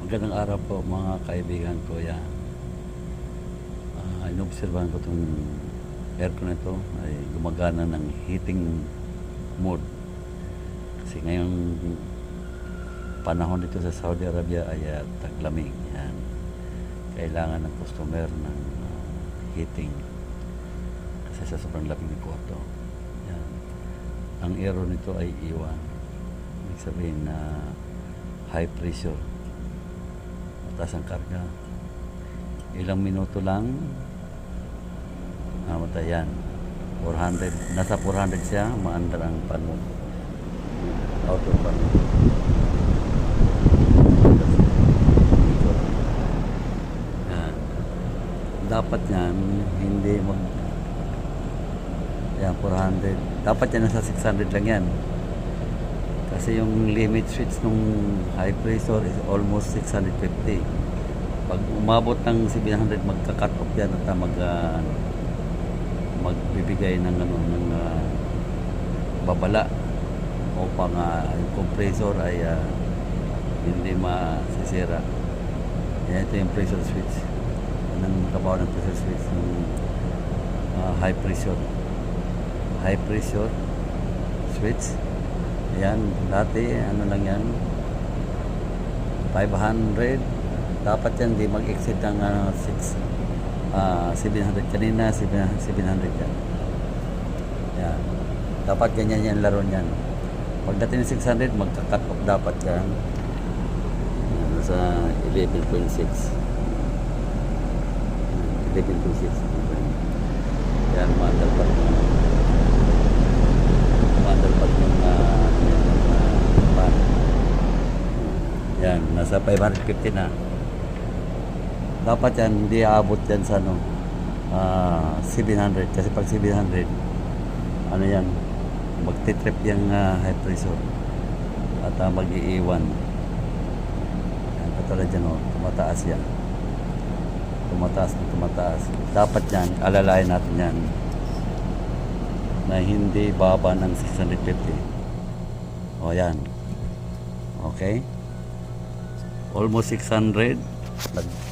Magandang araw po mga kaibigan ko. Yan. Inobserbahan ko itong aircon na ito ay gumagana ng heating mode. Kasi ngayong panahon dito sa Saudi Arabia ay taglamig. Yan. Kailangan ng customer ng heating kasi sa sobrang lamig ng kwarto. Yan. Ang aero nito ay iwan. Ibig sabihin na high pressure. Mataas ang karga. Ilang minuto lang namatay yan. 400. Nasa 400 siya. Maandar ang pano. Auto pano. Yan. Dapat yan hindi mag yan 400. Dapat yan nasa 600 lang yan. Kasi yung limit switch nung high pressure is almost 650. Pag umabot ng 700, magka-cut off yan at magbibigay ng babala upang yung compressor ay hindi masisira. Yan, ito yung pressure switch. Yan ang trabaho ng pressure switch ng high pressure switch. Yan, dati ano lang yan 500. Dapat yan di mag-exceed ng 700 kanina. 700 yan. Yan, dapat ganyan yan laro niyan. Pagdating ng 600, magka-cut off dapat yan. Yan, sa 11.6 yan, mandalpat ng pan. Yan, nasa 550 na. Dapat yan, hindi aabot yan sa 700. Kasi pag 700, ano yan, magtitrip yung high pressure at mag-iiwan. Yan, katulad dyan, tumataas yan. Tumataas. Dapat yan, alalayan natin yan na hindi baba ng 650. O yan. Okay? Almost 600.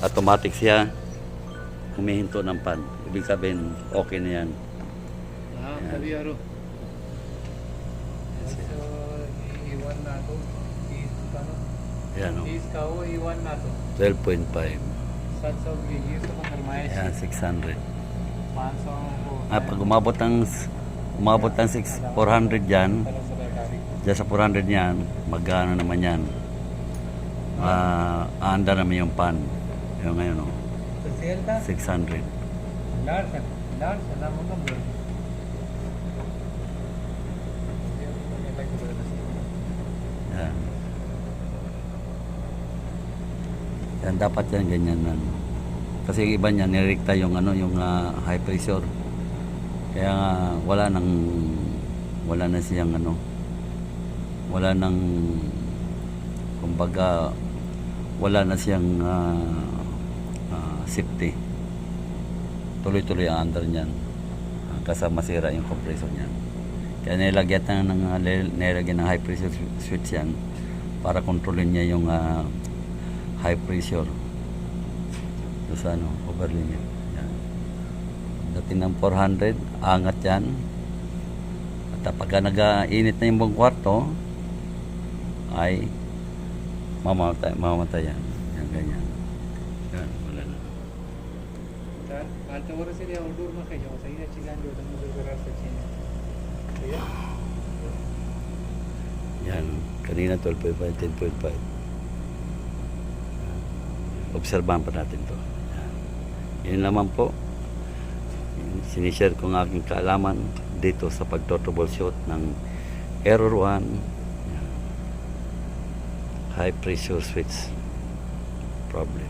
Automatic siya. Humihinto ng pan. Ibig sabihin, okay na yan. Yan. Yan o. 12.5. Yan, 600. Pag umabot ng 400 dyan sa 400 yan, magkano naman yan. Aanda naman yung pan. Yung ngayon o. 600. Yan. Yan, dapat yan ganyan na. Kasi yung iba niya nirekta yung high pressure. Kaya wala na siyang kumbaga wala na siyang safety. Tuloy-tuloy ang under niyan kasama masira yung compressor niyan. Kaya nilagyan ng high pressure switch yan para kontrolin niya yung high pressure doon sa over limit. Yan. Dating ng 400, angat yan. At pagka nag-init na yung buong kwarto ay mamamatay yan. Yan, ganyan. Yan, wala na. Yan, kanina 12.5, 10.5. Obserbahan pa natin to. Yan. Yun naman po. Sinishare ko ng aking kaalaman dito sa pagtotroubleshoot ng Error 1 high pressure switch problem.